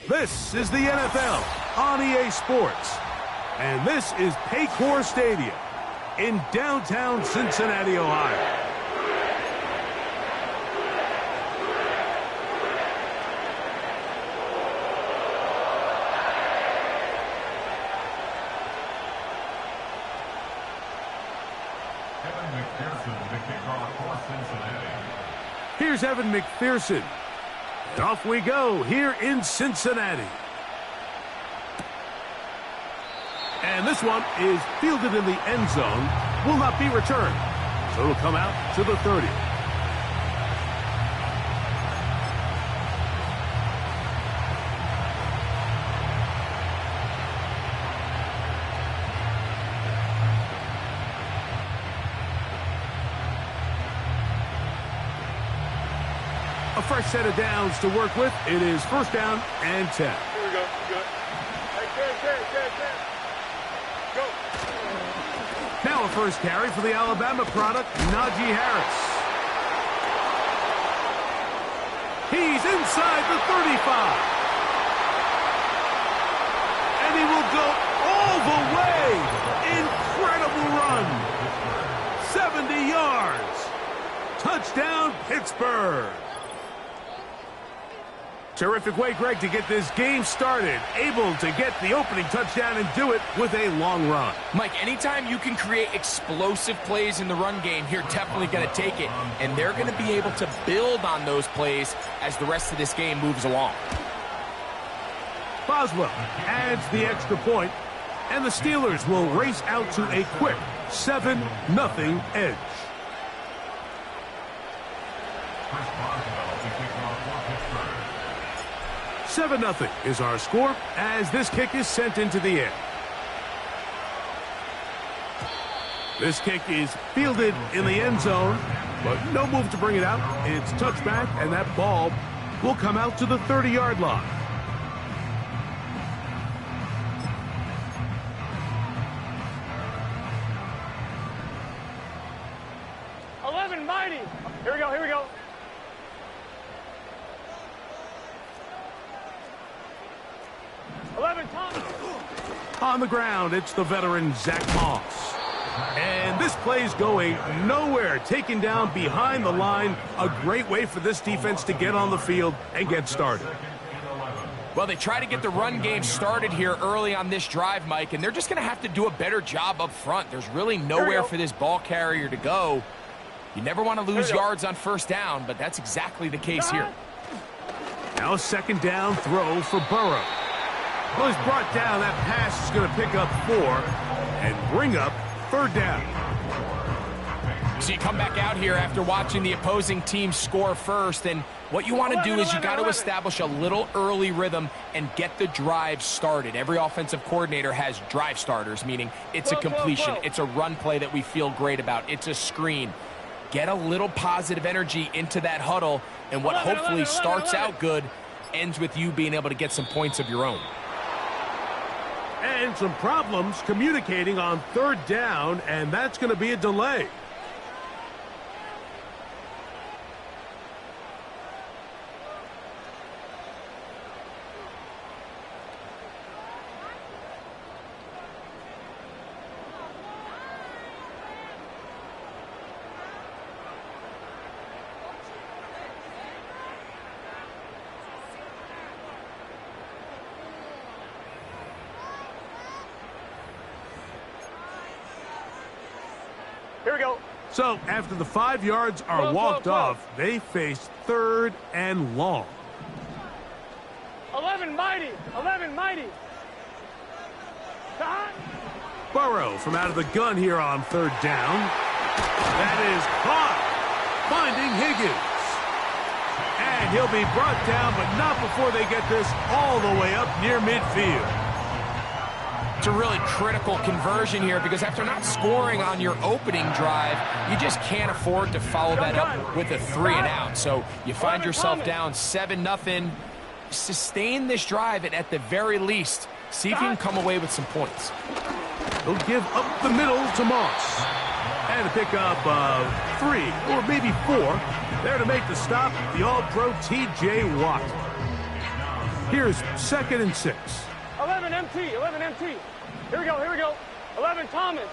This is the NFL on EA Sports. And this is Paycor Stadium in downtown Cincinnati, Ohio. Here's Evan McPherson. And off we go here in Cincinnati. And this one is fielded in the end zone. Will not be returned. So it'll come out to the 30. A fresh set of downs to work with. It is first down and 10. Here we go. Good. Hey, go. Now a first carry for the Alabama product, Najee Harris. He's inside the 35. And he will go all the way. Incredible run. 70 yards. Touchdown, Pittsburgh. Terrific way, Greg, to get this game started. Able to get the opening touchdown and do it with a long run. Mike, anytime you can create explosive plays in the run game, you're definitely going to take it. And they're going to be able to build on those plays as the rest of this game moves along. Boswell adds the extra point, and the Steelers will race out to a quick 7-0 edge. 7-0 is our score as this kick is sent into the air. This kick is fielded in the end zone, but no move to bring it out. It's touchback, and that ball will come out to the 30-yard line. Mighty. Here we go. On the ground, it's the veteran Zach Moss. And this play's going nowhere. Taken down behind the line. A great way for this defense to get on the field and get started. Well, they try to get the run game started here early on this drive, Mike, and they're just going to have to do a better job up front. There's really nowhere for this ball carrier to go. You never want to lose yards on first down, but that's exactly the case here. Now a second down throw for Burrow. Well, he's brought down. That pass is going to pick up 4 and bring up third down. So you come back out here after watching the opposing team score first, and what you want to do is you got to establish a little early rhythm and get the drive started. Every offensive coordinator has drive starters, meaning it's a completion, it's a run play that we feel great about, it's a screen. Get a little positive energy into that huddle, and what hopefully starts out good ends with you being able to get some points of your own. And some problems communicating on third down, and that's going to be a delay. Here we go. So, after the 5 yards are walked off, they face third and long. 11 mighty. Burrow from out of the gun here on third down. That is caught, finding Higgins. And he'll be brought down, but not before they get this all the way up near midfield. It's a really critical conversion here because after not scoring on your opening drive, you just can't afford to follow that up with a 3 and out. So you find yourself down 7-0. Sustain this drive and at the very least, see if you can come away with some points. He'll give up the middle to Moss. And to pick up 3 or maybe 4. There to make the stop, the All-Pro T.J. Watt. Here's 2nd and 6. 11 MT, 11 MT. Here we go, here we go. 11 Thomas.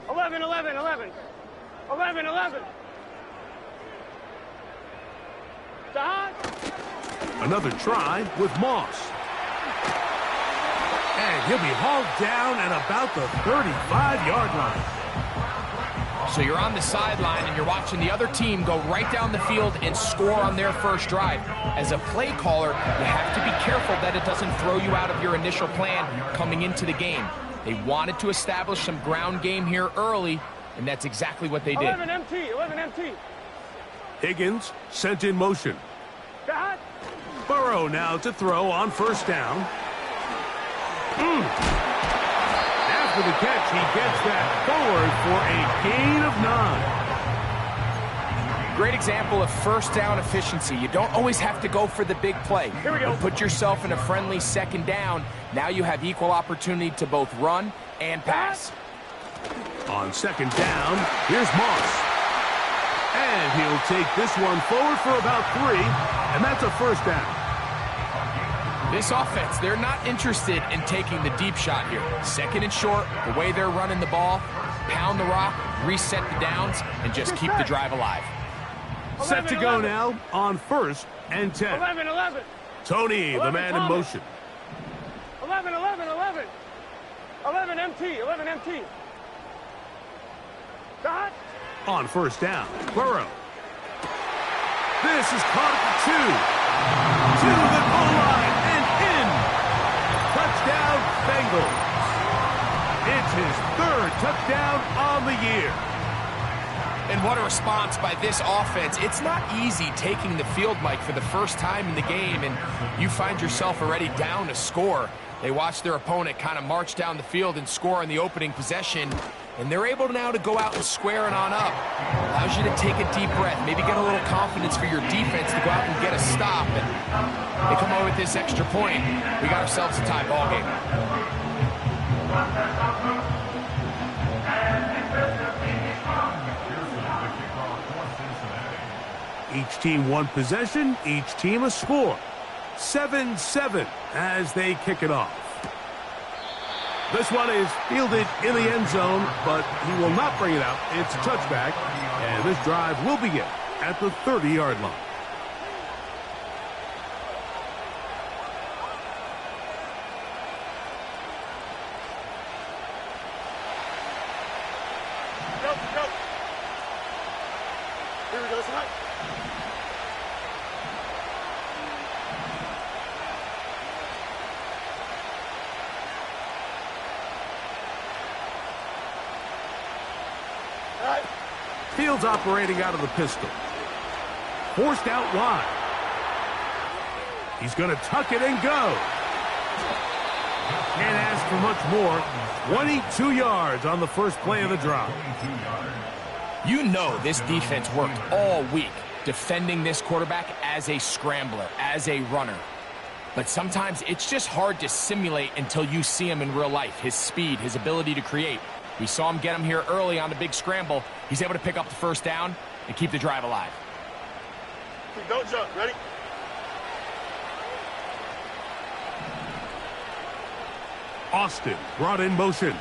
Eleven, 11, 11. 11, 11. Dot. Another try with Moss. And he'll be hauled down at about the 35-yard line. So you're on the sideline and you're watching the other team go right down the field and score on their first drive. As a play caller, you have to be careful that it doesn't throw you out of your initial plan coming into the game. They wanted to establish some ground game here early, and that's exactly what they did. 11 MT, 11 MT. Higgins sent in motion. Dot. Burrow now to throw on 1st down. After the catch, he gets that forward for a gain of 9. Great example of 1st down efficiency. You don't always have to go for the big play. Here we go. But put yourself in a friendly 2nd down. Now you have equal opportunity to both run and pass. On 2nd down, here's Moss. And he'll take this one forward for about 3, and that's a 1st down. This offense, they're not interested in taking the deep shot here. 2nd and short, the way they're running the ball, pound the rock, reset the downs, and just keep the drive alive. Set to go now on 1st and 10. 11, 11. Tony, the 11 man in Thomas. motion. 11, 11, 11. 11 MT, 11 MT. Dot. On 1st down, Burrow. This is caught at the 2. To the goal line and in. Touchdown, Bengals. It's his 3rd touchdown on the year. And what a response by this offense. It's not easy taking the field, Mike, for the first time in the game, and you find yourself already down a score. They watch their opponent kind of march down the field and score in the opening possession, and they're able now to go out and square it on up. Allows you to take a deep breath, maybe get a little confidence for your defense to go out and get a stop. And they come away with this extra point. We got ourselves a tie ball game. Each team one possession, each team a score. 7-7 as they kick it off. This one is fielded in the end zone, but he will not bring it out. It's a touchback, and this drive will begin at the 30-yard line. Go, go. Here we go tonight. All right. Fields operating out of the pistol. Forced out wide. He's going to tuck it and go. Can't ask for much more. 22 yards on the first play of the drive. You know this defense worked all week defending this quarterback as a scrambler, as a runner. But sometimes it's just hard to simulate until you see him in real life, his speed, his ability to create. We saw him get him here early on the big scramble. He's able to pick up the first down and keep the drive alive. Don't jump. Ready? Austin brought in motion.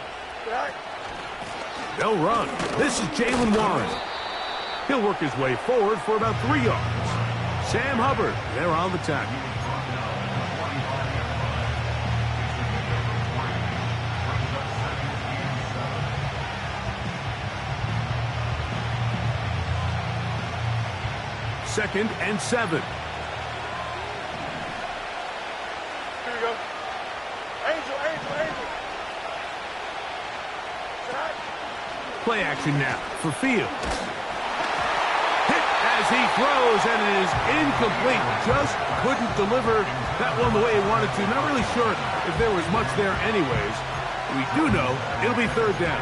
All right. They'll run. This is Jalen Warren. He'll work his way forward for about 3 yards. Sam Hubbard, they're on the tackle. Second and 7. Here we go. Angel, Angel, Angel. Shot. Play action now for Fields. Hit as he throws, and it is incomplete. Just couldn't deliver that one the way he wanted to. Not really sure if there was much there anyways. We do know it'll be 3rd down.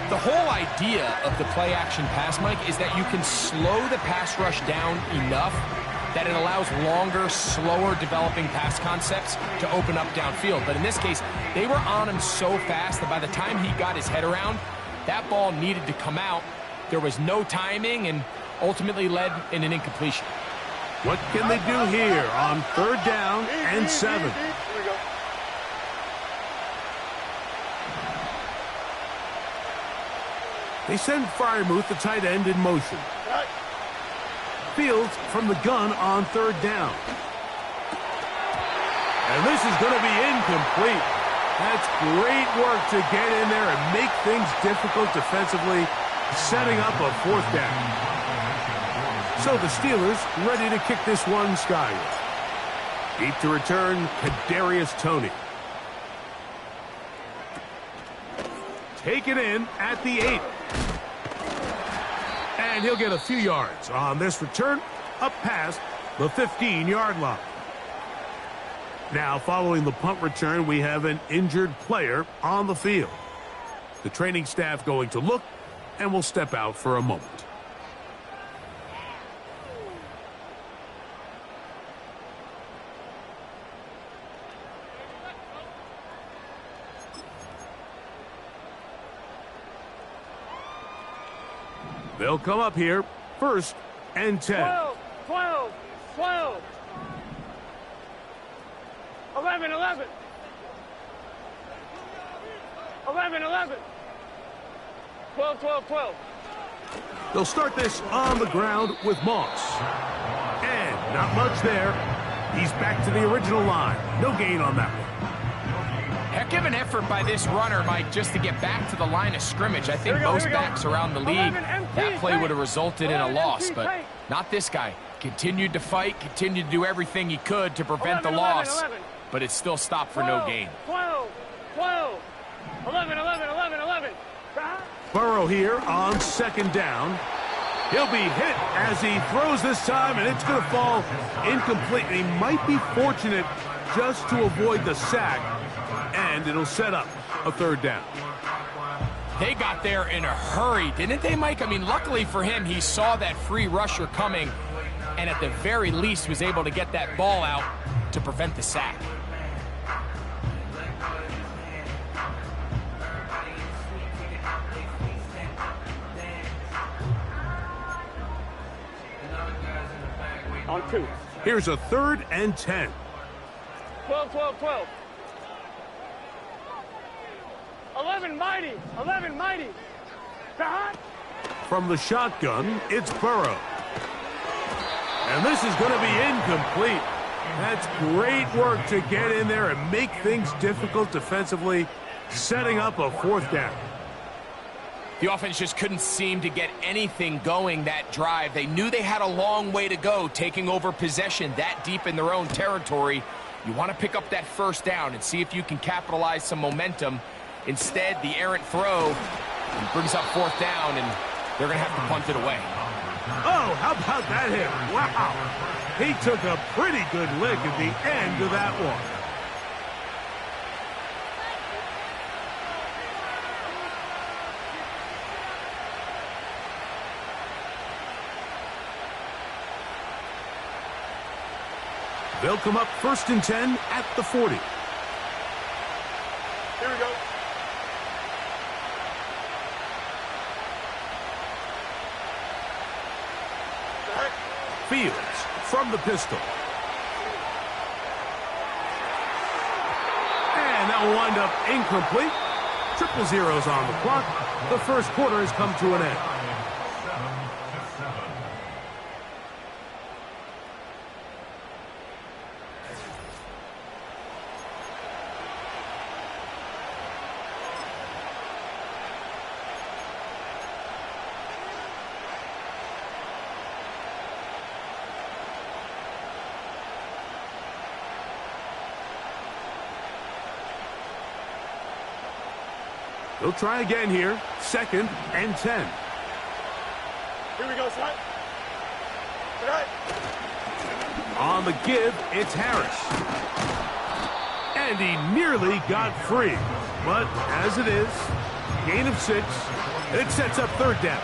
The whole idea of the play action pass, Mike, is that you can slow the pass rush down enough that it allows longer, slower developing pass concepts to open up downfield. But in this case, they were on him so fast that by the time he got his head around, that ball needed to come out, There was no timing and ultimately led in an incompletion. What can they do here on 3rd down and 7? Here we go. They send Freiermuth, the tight end, in motion. Right. Fields from the gun on 3rd down. And this is going to be incomplete. That's great work to get in there and make things difficult defensively, setting up a 4th down. So the Steelers ready to kick this one skyward. Deep to return, Kadarius Toney. Take it in at the 8. And he'll get a few yards on this return, up past the 15-yard line. Now, following the punt return, we have an injured player on the field. The training staff going to look, and will step out for a moment. They'll come up here, 1st and 10. 12, 12, 12. 11, 11. 11, 11. 12, 12, 12. They'll start this on the ground with Moss. And not much there. He's back to the original line. No gain on that one. Heck of an effort by this runner, Mike, just to get back to the line of scrimmage. I think most backs around the league, that play would have resulted in a loss, but not this guy. Continued to fight, continued to do everything he could to prevent the loss, but it still stopped for no gain. 12, 12, 11, 11, 11, 11. Burrow here on 2nd down. He'll be hit as he throws this time, and it's going to fall incomplete. He might be fortunate just to avoid the sack, and it'll set up a 3rd down. They got there in a hurry, didn't they, Mike? I mean, luckily for him, he saw that free rusher coming, and at the very least was able to get that ball out to prevent the sack. On 2. Here's a 3rd and 10. 12, 12, 12. 11 mighty. 11 mighty. From the shotgun, it's Burrow. And this is going to be incomplete. That's great work to get in there and make things difficult defensively, setting up a 4th down. The offense just couldn't seem to get anything going that drive. They knew they had a long way to go, taking over possession that deep in their own territory. You want to pick up that 1st down and see if you can capitalize some momentum. Instead, the errant throw brings up 4th down, and they're going to have to punt it away. Oh, how about that hit? Wow. He took a pretty good lick at the end of that one. They'll come up 1st and 10 at the 40. Here we go. Fields from the pistol. And that will wind up incomplete. 0-0 on the clock. The 1st quarter has come to an end. They'll try again here. 2nd and 10. Here we go, son. Right. On the give, it's Harris. And he nearly got free. But as it is, gain of 6. And it sets up 3rd down.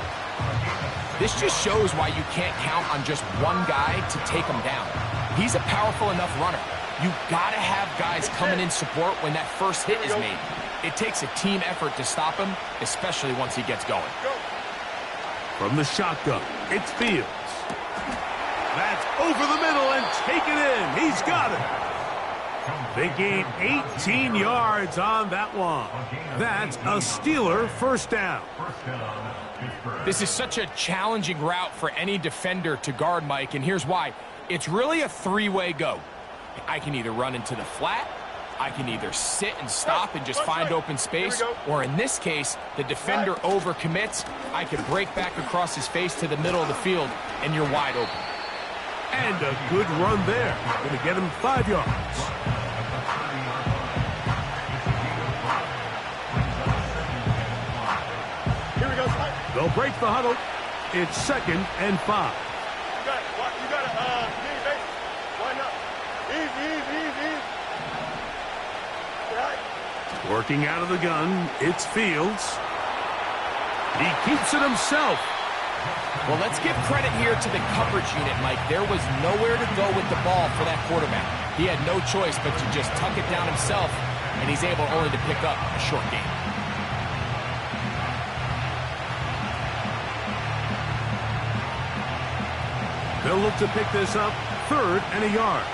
This just shows why you can't count on just one guy to take him down. He's a powerful enough runner. You got to have guys coming in support when that first hit is made. It takes a team effort to stop him, especially once he gets going. From the shotgun, it's Fields. That's over the middle and taken in. He's got it. They gain 18 yards on that one. That's a Steeler first down. This is such a challenging route for any defender to guard, Mike, and here's why. It's really a three-way go. I can either run into the flat, I can either sit and stop and just find open space, or in this case, the defender overcommits. I can break back across his face to the middle of the field, and you're wide open. And a good run there. Going to get him 5 yards. Here we go. They'll break the huddle. It's 2nd and 5. You got it. Line up. Easy. Right. Working out of the gun, it's Fields. He keeps it himself. Well, let's give credit here to the coverage unit, Mike. There was nowhere to go with the ball for that quarterback. He had no choice but to just tuck it down himself, and he's able only to pick up a short gain. They'll look to pick this up, 3rd and a yard.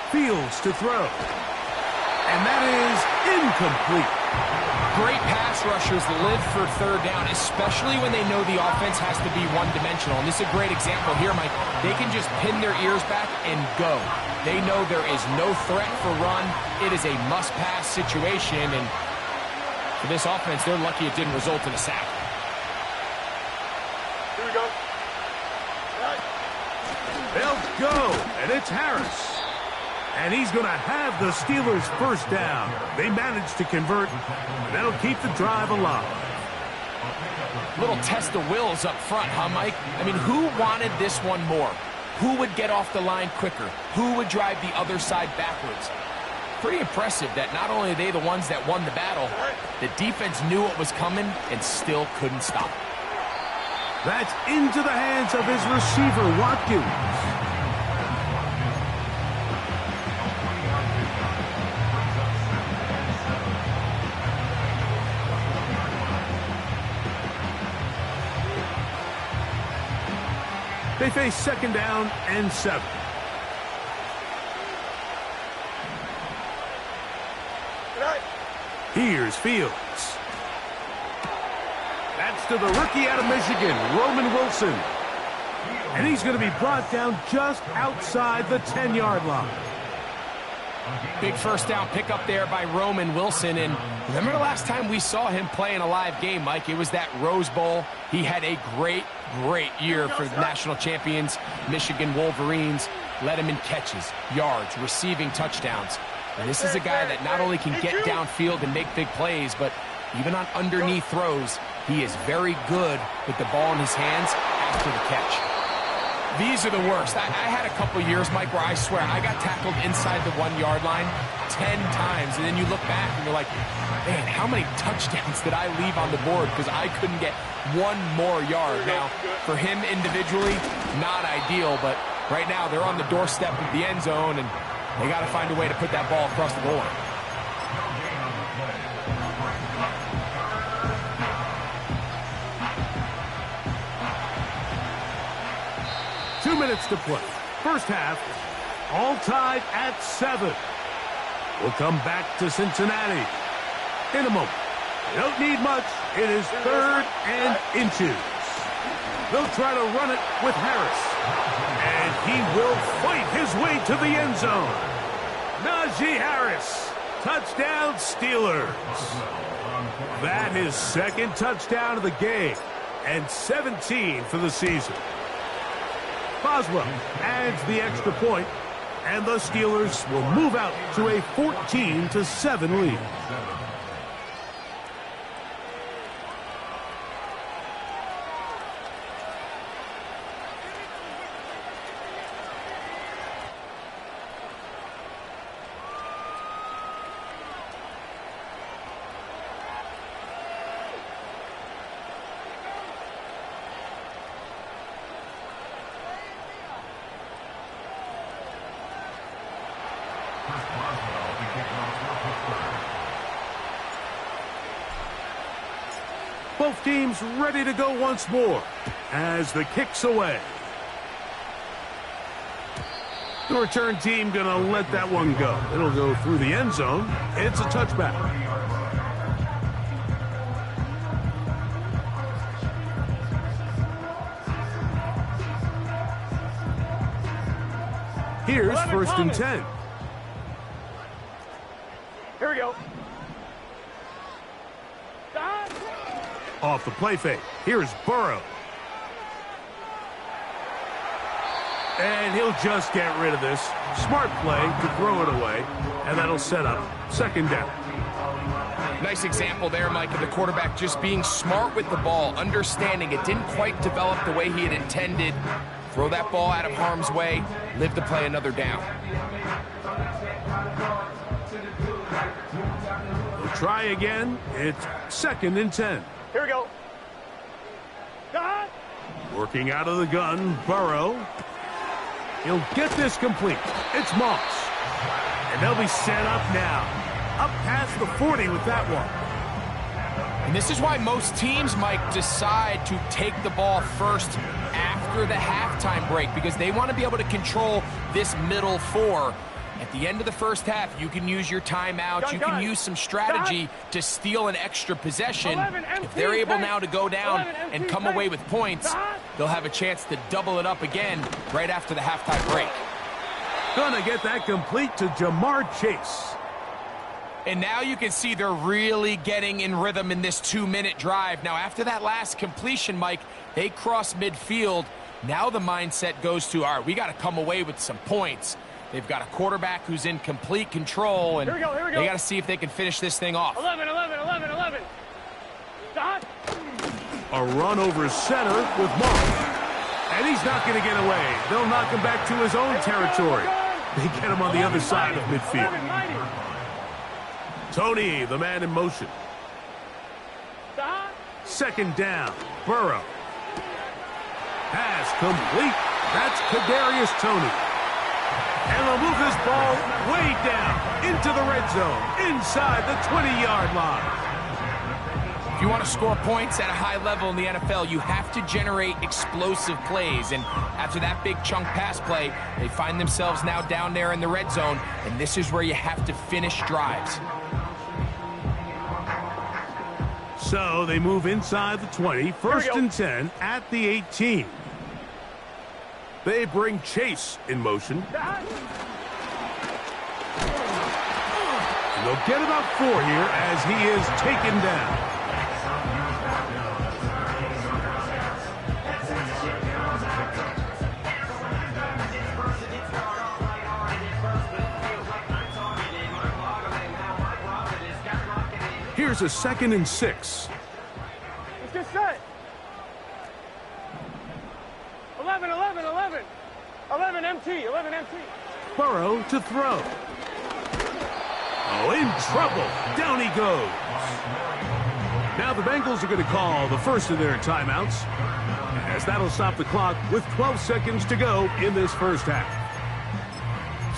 Fields to throw. And that is incomplete. Great pass rushers live for 3rd down, especially when they know the offense has to be one-dimensional. And this is a great example here, Mike. They can just pin their ears back and go. They know there is no threat for run. It is a must-pass situation, and for this offense, they're lucky it didn't result in a sack. Here we go. They'll go, and it's Harris. And he's going to have the Steelers first down. They managed to convert, and that'll keep the drive alive. Little test of wills up front, huh, Mike? I mean, who wanted this one more? Who would get off the line quicker? Who would drive the other side backwards? Pretty impressive that not only are they the ones that won the battle, the defense knew what was coming and still couldn't stop it. That's into the hands of his receiver, Watkins. They face 2nd down and 7. Here's Fields. That's to the rookie out of Michigan, Roman Wilson. And he's going to be brought down just outside the 10-yard line. Big first down pickup there by Roman Wilson. And remember the last time we saw him play in a live game, Mike? It was that Rose Bowl. He had a great year for the national champions, Michigan Wolverines. Led him in catches, yards, receiving touchdowns. And this is a guy that not only can get downfield and make big plays, but even on underneath throws, he is very good with the ball in his hands after the catch. These are the worst. I had a couple years, Mike, where I swear I got tackled inside the 1-yard line 10 times. And then you look back and you're like, man, how many touchdowns did I leave on the board because I couldn't get one more yard? Now, for him individually, not ideal, but right now they're on the doorstep of the end zone, and they got to find a way to put that ball across the goal line. Two minutes to play. First half, all tied at 7. We'll come back to Cincinnati in a moment. They don't need much. It is 3rd and inches. They'll try to run it with Harris. And he will fight his way to the end zone. Najee Harris. Touchdown, Steelers. That is 2nd touchdown of the game. And 17 for the season. Boswell adds the extra point, and the Steelers will move out to a 14-7 lead. Both teams ready to go once more as the kick's away. The return team going to let that one go. It'll go through the end zone. It's a touchback. Here's first and 10. Here we go. Off the play fake. Here's Burrow. And he'll just get rid of this. Smart play to throw it away. And that'll set up second down. Nice example there, Mike, of the quarterback just being smart with the ball, understanding it didn't quite develop the way he had intended. Throw that ball out of harm's way, live to play another down. We'll try again. It's second and 10. Here we go. Working out of the gun, Burrow. He'll get this complete. It's Moss. And they'll be set up now. Up past the 40 with that one. And this is why most teams, Mike, decide to take the ball first after the halftime break, because they want to be able to control this middle four. At the end of the first half, you can use your timeouts. You can use some strategy to steal an extra possession. If they're able now to go down and come away with points, they'll have a chance to double it up again right after the halftime break. Gonna get that complete to Jamar Chase. And now you can see they're really getting in rhythm in this 2-minute drive. Now, after that last completion, Mike, they cross midfield. Now the mindset goes to, all right, we got to come away with some points. They've got a quarterback who's in complete control, and here we go. They got to see if they can finish this thing off. 11. Dot. A run over center with Moss. And he's not going to get away. They'll knock him back to his own territory. They get him on the other side of midfield. Tony, the man in motion. Second down. Burrow. Pass complete. That's Kadarius Toney. And they'll move this ball way down into the red zone, inside the 20-yard line. If you want to score points at a high level in the NFL, you have to generate explosive plays. And after that big chunk pass play, they find themselves now down there in the red zone, and this is where you have to finish drives. So they move inside the 20, first and 10 at the 18. They bring Chase in motion. And they'll get about 4 here as he is taken down. Here's a second and 6. Let's get set. 11 MT. Burrow to throw. Oh, in trouble. Down he goes. Now the Bengals are going to call the first of their timeouts, as that'll stop the clock with 12 seconds to go in this first half.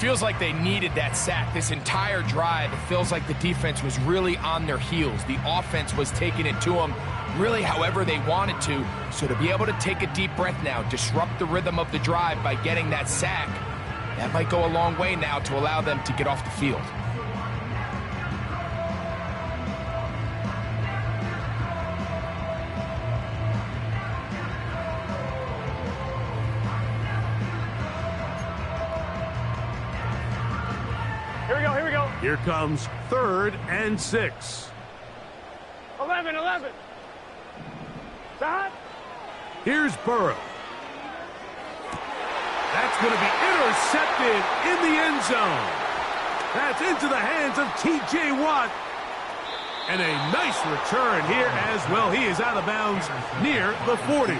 Feels like they needed that sack this entire drive. It feels like the defense was really on their heels. The offense was taking it to them really however they wanted to. So to be able to take a deep breath now, disrupt the rhythm of the drive by getting that sack, that might go a long way now to allow them to get off the field. Here we go. Here comes 3rd and 6. 11. Dot. Here's Burrow. That's going to be intercepted in the end zone. That's into the hands of T.J. Watt. And a nice return here as well. He is out of bounds near the 40.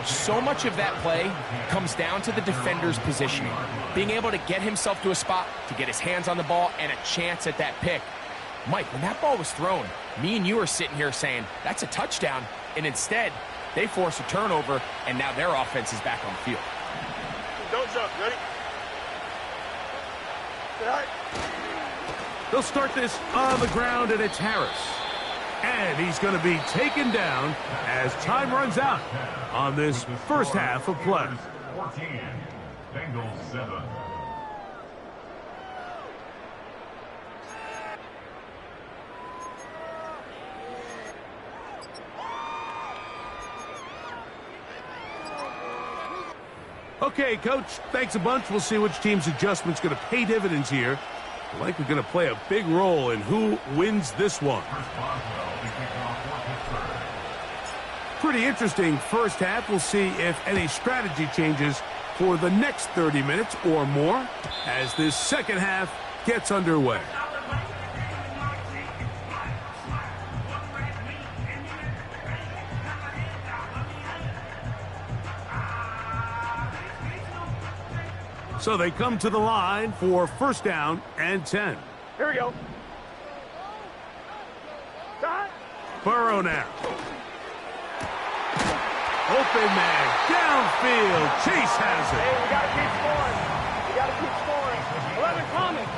So much of that play comes down to the defender's positioning. Being able to get himself to a spot, to get his hands on the ball, and a chance at that pick. Mike, when that ball was thrown, me and you are sitting here saying, that's a touchdown. And instead, they force a turnover, and now their offense is back on the field. Don't jump. Ready? They'll start this on the ground, and it's Harris. And he's going to be taken down as time runs out on this first half of play. 14, Bengals 7. Okay, Coach, thanks a bunch. We'll see which team's adjustment's going to pay dividends here. Likely going to play a big role in who wins this one. Pretty interesting first half. We'll see if any strategy changes for the next 30 minutes or more as this second half gets underway. So they come to the line for first down and 10. Here we go. Dot. Burrow now. Open man, downfield. Chase has it. Hey, we got to keep scoring. We got to keep scoring. 11 coming.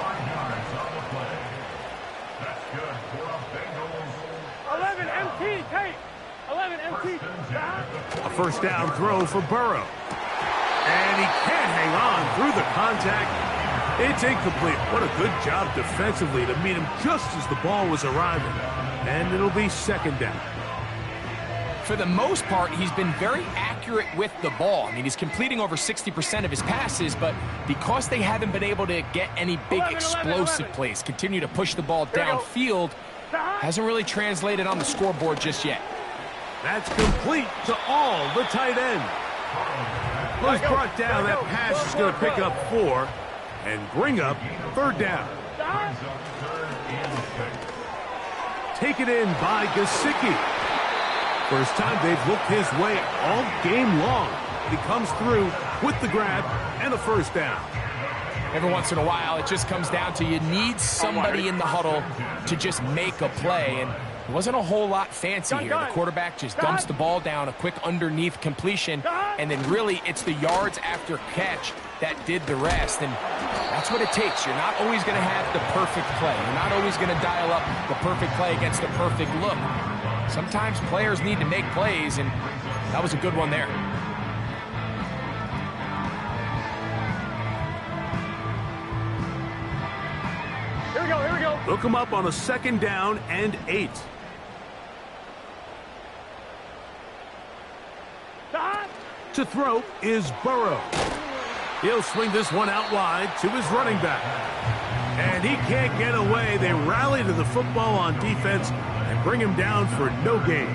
11 MT, Tate. 11 MT. Dot. A first down throw for Burrow. And he can't hang on through the contact. It's incomplete. What a good job defensively to meet him just as the ball was arriving. And it'll be second down. For the most part, he's been very accurate with the ball. I mean, he's completing over 60% of his passes, but because they haven't been able to get any big explosive plays, continue to push the ball downfield, hasn't really translated on the scoreboard just yet. That's complete to all the tight ends. Was brought down. That pass is going to pick up 4 and bring up third down. Taken in by Gesicki. First time they've looked his way all game long. He comes through with the grab and a first down. Every once in a while, it just comes down to you need somebody in the huddle to just make a play. And it wasn't a whole lot fancy here. The quarterback just dumps the ball down, a quick underneath completion, and then really it's the yards after catch that did the rest. And that's what it takes. You're not always going to have the perfect play. You're not always going to dial up the perfect play against the perfect look. Sometimes players need to make plays, and that was a good one there. Here we go, here we go. Look him up on a second down and 8. Dot. To throw is Burrow. He'll swing this one out wide to his running back. And he can't get away. They rally to the football on defense and bring him down for no gain.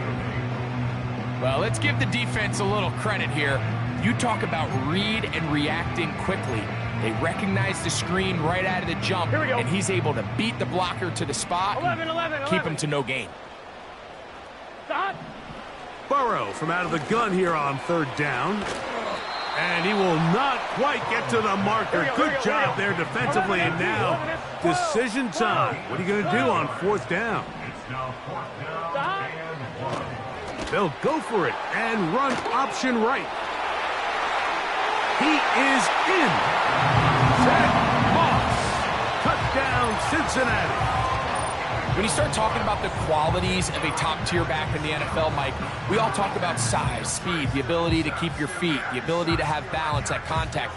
Well, let's give the defense a little credit here. You talk about read and reacting quickly. They recognize the screen right out of the jump, and he's able to beat the blocker to the spot 11. keep him to no gain. Dot. Burrow from out of the gun here on third down. And he will not quite get to the marker. Good job there defensively. And now, decision time. What are you going to do on fourth down? They'll go for it and run option right. He is in. Zach Moss. Touchdown, Cincinnati. When you start talking about the qualities of a top-tier back in the NFL, Mike, we all talk about size, speed, the ability to keep your feet, the ability to have balance at contact.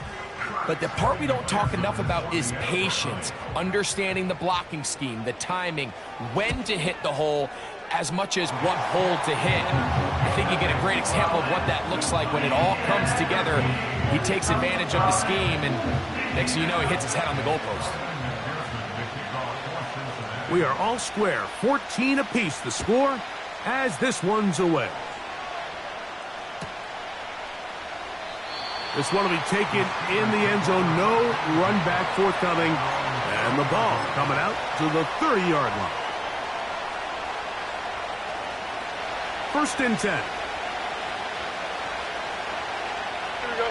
But the part we don't talk enough about is patience, understanding the blocking scheme, the timing, when to hit the hole, as much as what hole to hit. And I think you get a great example of what that looks like when it all comes together. He takes advantage of the scheme, and next thing you know, he hits his head on the goalpost. We are all square, 14 apiece the score as this one's away. This one will be taken in the end zone. No run back forthcoming. And the ball coming out to the 30-yard line. First and 10. Here we go.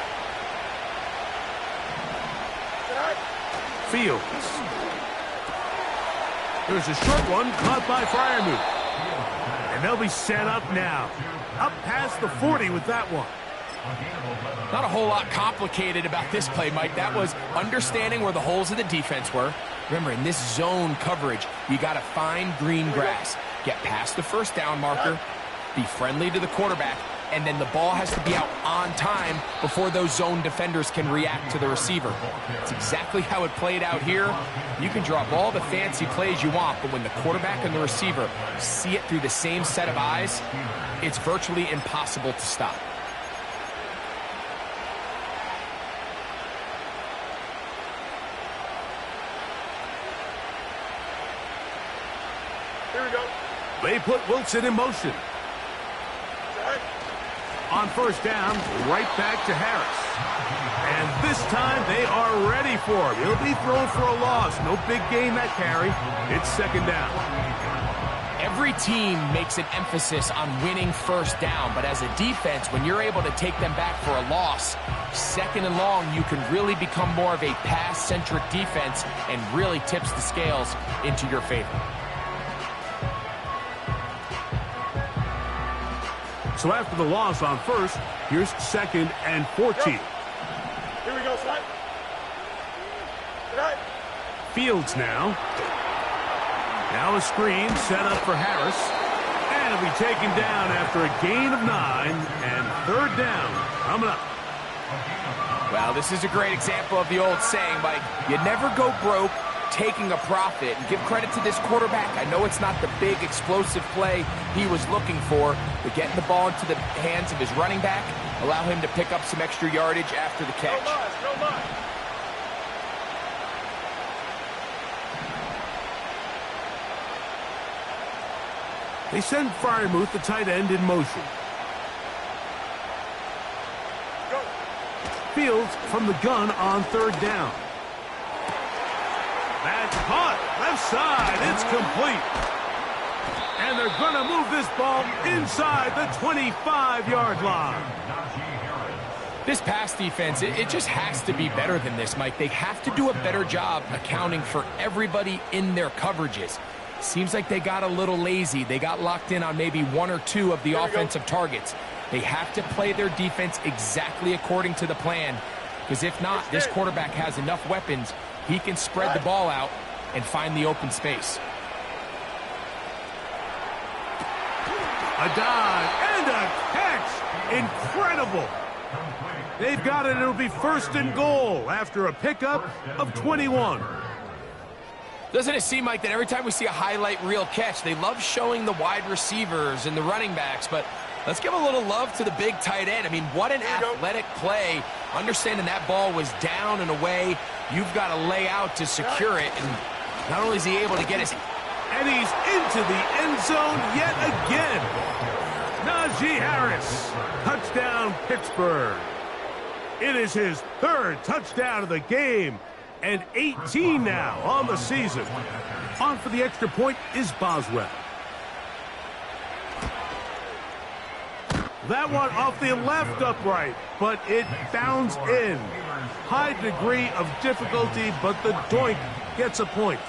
Fields. There's a short one caught by Freiermuth. And they'll be set up now. Up past the 40 with that one. Not a whole lot complicated about this play, Mike. That was understanding where the holes of the defense were. Remember, in this zone coverage, you got to find green grass, get past the first down marker, be friendly to the quarterback, and then the ball has to be out on time before those zone defenders can react to the receiver. It's exactly how it played out here. You can draw up all the fancy plays you want, but when the quarterback and the receiver see it through the same set of eyes, it's virtually impossible to stop. Here we go. They put Wilson in motion. On first down, right back to Harris. And this time they are ready for him. He'll be thrown for a loss. No big gain that carry. It's second down. Every team makes an emphasis on winning first down, but as a defense, when you're able to take them back for a loss, second and long, you can really become more of a pass-centric defense and really tips the scales into your favor. So after the loss on first, here's second and 14. Here we go, son. Right. Fields now. Now a screen set up for Harris. And it'll be taken down after a gain of 9 and third down coming up. Well, this is a great example of the old saying, Mike, you never go broke taking a profit. And give credit to this quarterback. I know it's not the big explosive play he was looking for, but getting the ball into the hands of his running back, allow him to pick up some extra yardage after the catch. No much. They send Fryermuth, the tight end, in motion. Go. Fields from the gun on third down. That's caught. Left side. It's complete. And they're going to move this ball inside the 25-yard line. This pass defense, it just has to be better than this, Mike. They have to do a better job accounting for everybody in their coverages. Seems like they got a little lazy. They got locked in on maybe one or two of the offensive targets. They have to play their defense exactly according to the plan, because if not, this quarterback has enough weapons. He can spread the ball out and find the open space. A dive and a catch. Incredible. They've got it. It'll be first and goal after a pickup of 21. Doesn't it seem like that every time we see a highlight reel catch, they love showing the wide receivers and the running backs, but let's give a little love to the big tight end. I mean, what an athletic play. Understanding that ball was down and away, you've got to lay out to secure it, and not only is he able to get his... And he's into the end zone yet again. Najee Harris, touchdown Pittsburgh. It is his third touchdown of the game, and 18 now on the season. On for the extra point is Boswell. That one off the left upright, but it bounds in. High degree of difficulty, but the doink gets a point.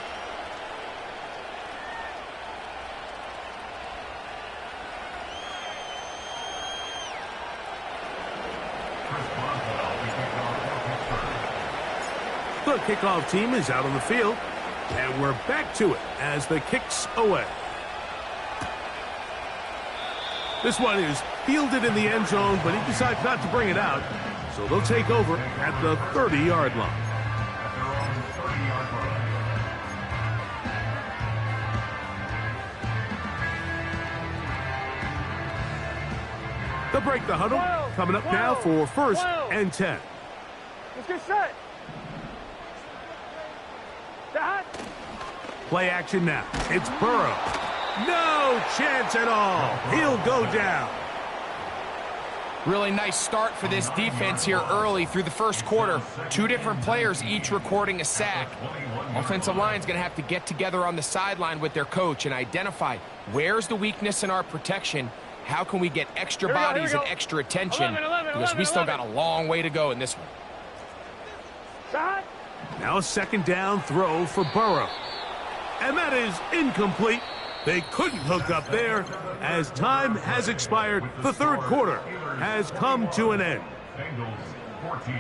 The kickoff team is out on the field, and we're back to it as the kick's away. This one is fielded in the end zone, but he decides not to bring it out, so they'll take over at the 30-yard line. They'll break the huddle. Coming up now for first and 10. Let's get set. Play action now. It's Burrow. No chance at all. He'll go down. Really nice start for this defense here early through the first quarter. Two different players each recording a sack. Offensive line's going to have to get together on the sideline with their coach and identify where's the weakness in our protection. How can we get extra bodies and extra attention? Because we still got a long way to go in this one. Now a second down throw for Burrow. And that is incomplete. They couldn't hook up there as time has expired. The third quarter has come to an end. Bengals 14.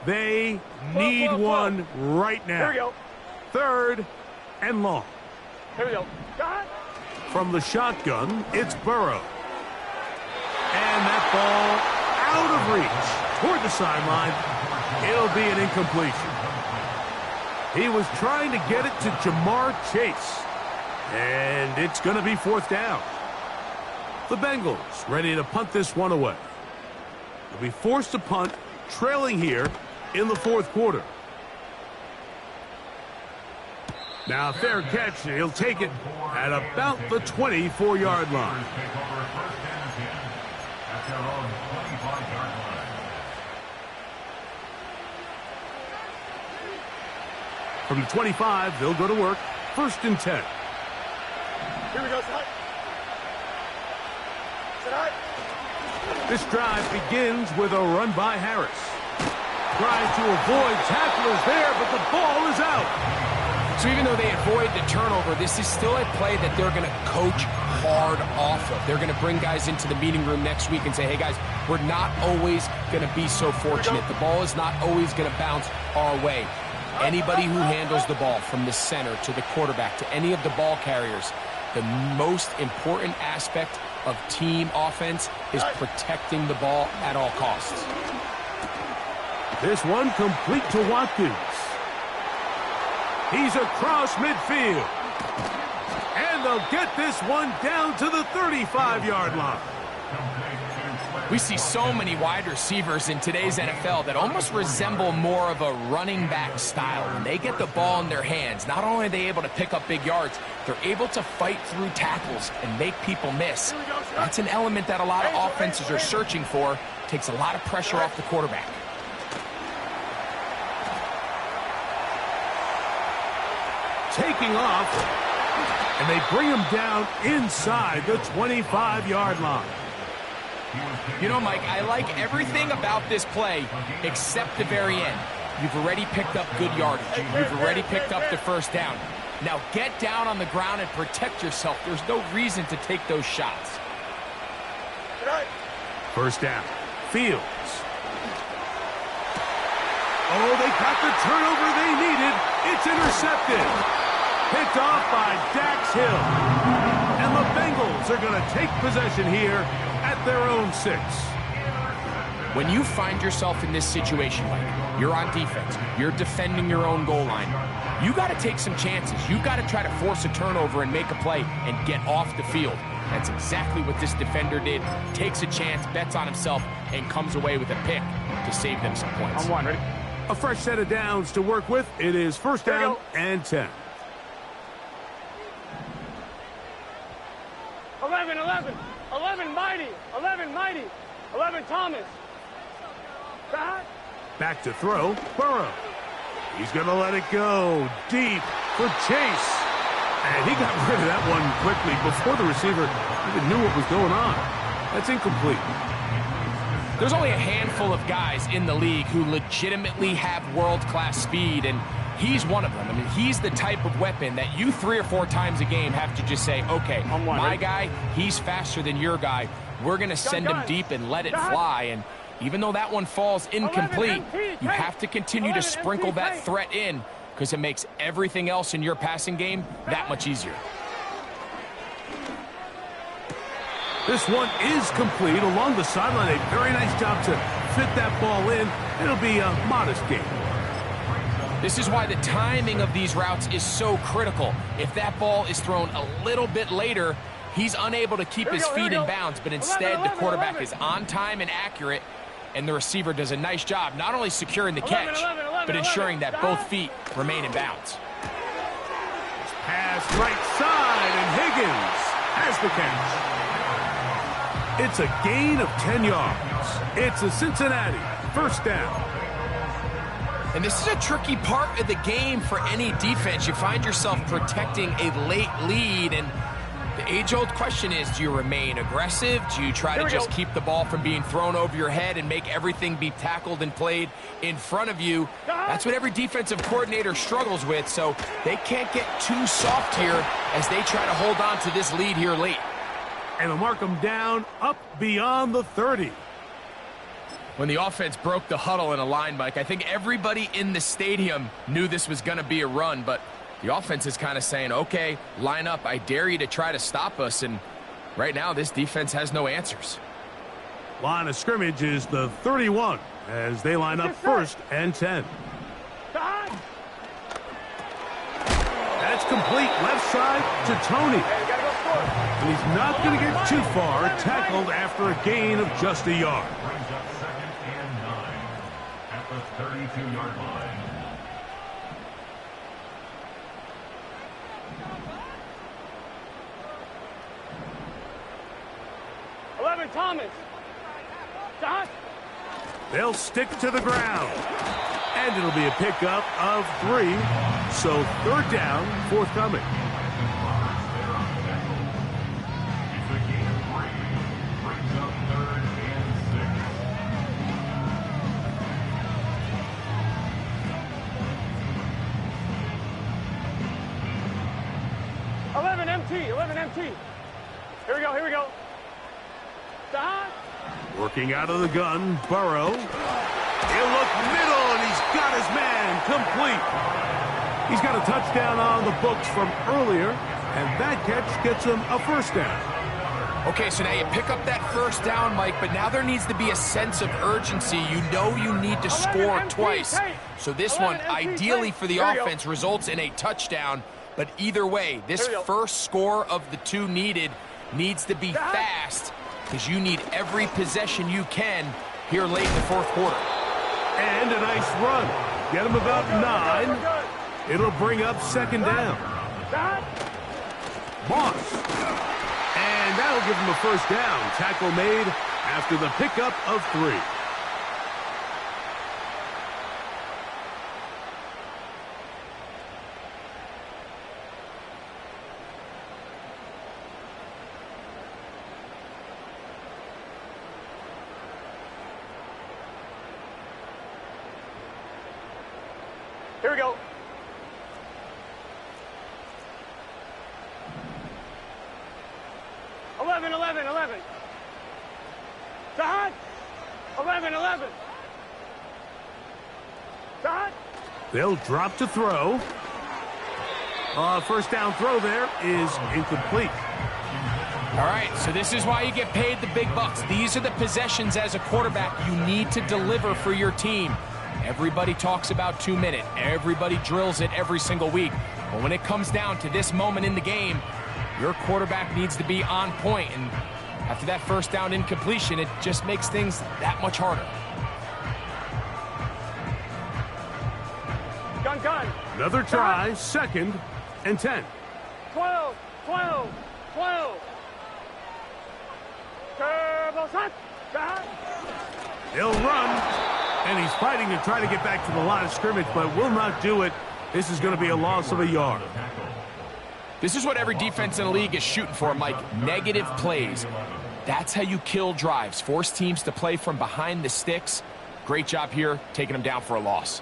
They need one right now. Here we go. Third and long. Here we go. God. From the shotgun, it's Burrow. And that ball out of reach toward the sideline. It'll be an incompletion. He was trying to get it to Jamar Chase. And it's going to be fourth down. The Bengals ready to punt this one away. They'll be forced to punt, trailing here in the fourth quarter. Now, fair catch. He'll take it at about the 24-yard line. From the 25, they'll go to work. First and 10. Here we go, Side. This drive begins with a run by Harris. Trying to avoid tacklers there, but the ball is out. So even though they avoid the turnover, this is still a play that they're going to coach hard off of. They're going to bring guys into the meeting room next week and say, hey, guys, we're not always going to be so fortunate. The ball is not always going to bounce our way. Anybody who handles the ball from the center to the quarterback to any of the ball carriers, the most important aspect of team offense is protecting the ball at all costs. This one complete to Watkins. He's across midfield. And they'll get this one down to the 35-yard line. We see so many wide receivers in today's NFL that almost resemble more of a running back style. When they get the ball in their hands, not only are they able to pick up big yards, they're able to fight through tackles and make people miss. That's an element that a lot of offenses are searching for. Takes a lot of pressure off the quarterback. Taking off, and they bring him down inside the 25-yard line. You know, Mike, I like everything about this play except the very end. You've already picked up good yardage. You've already picked up the first down. Now get down on the ground and protect yourself. There's no reason to take those shots. First down. Fields. Oh, they got the turnover they needed. It's intercepted. Picked off by Dax Hill. And the Bengals are going to take possession here at their own 6. When you find yourself in this situation, Mike, you're on defense, you're defending your own goal line, you got to take some chances. You got to try to force a turnover and make a play and get off the field. That's exactly what this defender did. Takes a chance, bets on himself, and comes away with a pick to save them some points. On one, ready? A fresh set of downs to work with. It is first down and 10. 11, 11. 11, Mighty. 11, Mighty. 11, Thomas. God. Back to throw. Burrow. He's going to let it go. Deep for Chase. And he got rid of that one quickly before the receiver even knew what was going on. That's incomplete. There's only a handful of guys in the league who legitimately have world-class speed, and he's one of them. I mean, he's the type of weapon that you 3 or 4 times a game have to just say, okay, my guy, he's faster than your guy. We're going to send him deep and let it fly. And even though that one falls incomplete, you have to continue to sprinkle that threat in because it makes everything else in your passing game that much easier. This one is complete along the sideline. A very nice job to fit that ball in. It'll be a modest gain. This is why the timing of these routes is so critical. If that ball is thrown a little bit later, he's unable to keep his feet in bounds, but instead the quarterback is on time and accurate, and the receiver does a nice job not only securing the catch, but ensuring that both feet remain in bounds. Pass right side, and Higgins has the catch. It's a gain of 10 yards. It's a Cincinnati first down. And this is a tricky part of the game for any defense. You find yourself protecting a late lead, and the age-old question is, do you remain aggressive? Do you try to just keep the ball from being thrown over your head and make everything be tackled and played in front of you? That's what every defensive coordinator struggles with, so they can't get too soft here as they try to hold on to this lead here late. And they'll mark them down up beyond the 30. When the offense broke the huddle in a line, Mike, I think everybody in the stadium knew this was going to be a run, but the offense is kind of saying, okay, line up. I dare you to try to stop us, and right now this defense has no answers. Line of scrimmage is the 31 as they line up 1st and 10. That's complete left side to Tony. And he's not going to get too far, tackled after a gain of just a yard. Brings up 2nd and 9 at the 32-yard line. Thomas. Dot. They'll stick to the ground. And it'll be a pickup of 3. So 3rd down, forthcoming. It's a gain of 3. Brings up 3rd and 6. 11 MT. 11 MT. Here we go. Here we go. Dot. Working out of the gun, Burrow. He'll look middle, and he's got his man complete. He's got a touchdown on the books from earlier, and that catch gets him a 1st down. Okay, so now you pick up that 1st down, Mike, but now there needs to be a sense of urgency. You know you need to score twice. So this one, ideally for the offense, results in a touchdown. But either way, this first score of the 2 needed needs to be fast, because you need every possession you can here late in the 4th quarter. And a nice run. Get him about 9. It'll bring up 2nd down. Moss. And that'll give him a 1st down. Tackle made after the pickup of 3. Here we go. Eleven. Dot. 11. Dot. They'll drop to throw. 1st down throw there is incomplete. All right, so this is why you get paid the big bucks. These are the possessions as a quarterback you need to deliver for your team. Everybody talks about 2-minute. Everybody drills it every single week. But when it comes down to this moment in the game, your quarterback needs to be on point. And after that 1st down incompletion, it just makes things that much harder. Gun. Another try, 2nd and 10. 12. Turbo shot. Dot. He'll run. And he's fighting to try to get back to the line of scrimmage, but will not do it. This is going to be a loss of a yard. This is what every defense in the league is shooting for, Mike. Negative plays. That's how you kill drives. Force teams to play from behind the sticks. Great job here, taking them down for a loss.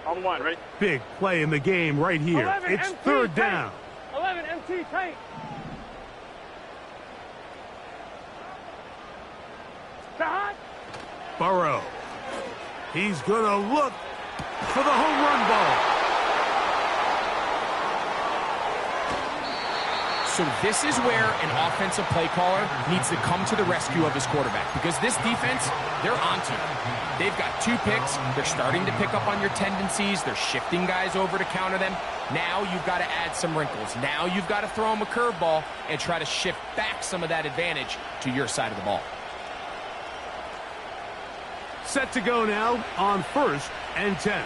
On 1, ready? Big play in the game right here. 11 It's MT 3rd tank. down. 11 MT tank. Dot. Burrow. He's going to look for the home run ball. So this is where an offensive play caller needs to come to the rescue of his quarterback, because this defense, they're onto you. They've got 2 picks. They're starting to pick up on your tendencies. They're shifting guys over to counter them. Now you've got to add some wrinkles. Now you've got to throw them a curveball and try to shift back some of that advantage to your side of the ball. Set to go now on 1st and 10.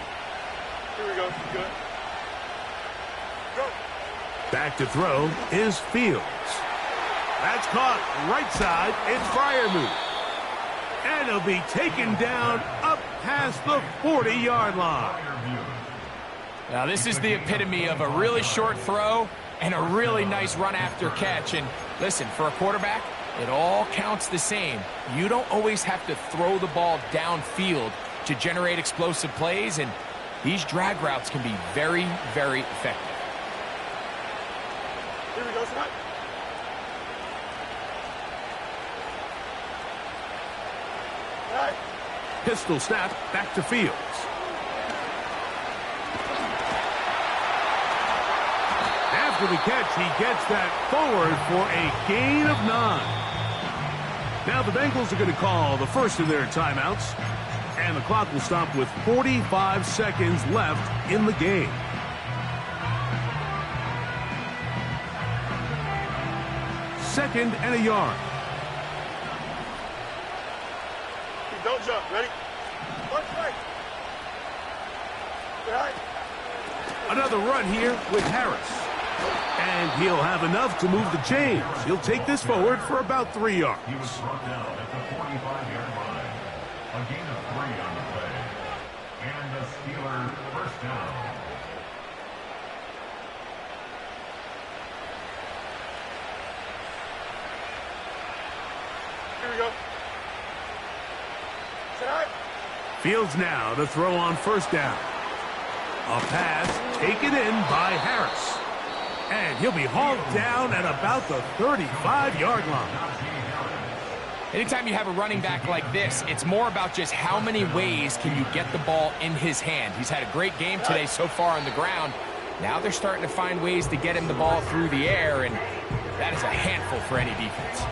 Here we go. Good. Go. Back to throw is Fields. That's caught right side. It's Freiermuth. And he'll be taken down up past the 40-yard line. Now, this is the epitome of a really short throw and a really nice run after catch. And listen, for a quarterback, it all counts the same. You don't always have to throw the ball downfield to generate explosive plays, and these drag routes can be very, very effective. Here we go, Scott. All right. Pistol snap back to Fields. After the catch, he gets that forward for a gain of 9. Now the Bengals are going to call the first of their timeouts, and the clock will stop with 45 seconds left in the game. Second and a yard. Don't jump. Ready? Punch right. All right. Another run here with Harris. And he'll have enough to move the chains. He'll take this forward for about 3 yards. He was brought down at the 45-yard line. A gain of 3 on the play. And the Steelers first down. Here we go. Sit out. Fields now to throw on first down. A pass taken in by Harris. And he'll be hauled down at about the 35-yard line. Anytime you have a running back like this, it's more about just how many ways can you get the ball in his hand. He's had a great game today so far on the ground. Now they're starting to find ways to get him the ball through the air, and that is a handful for any defense.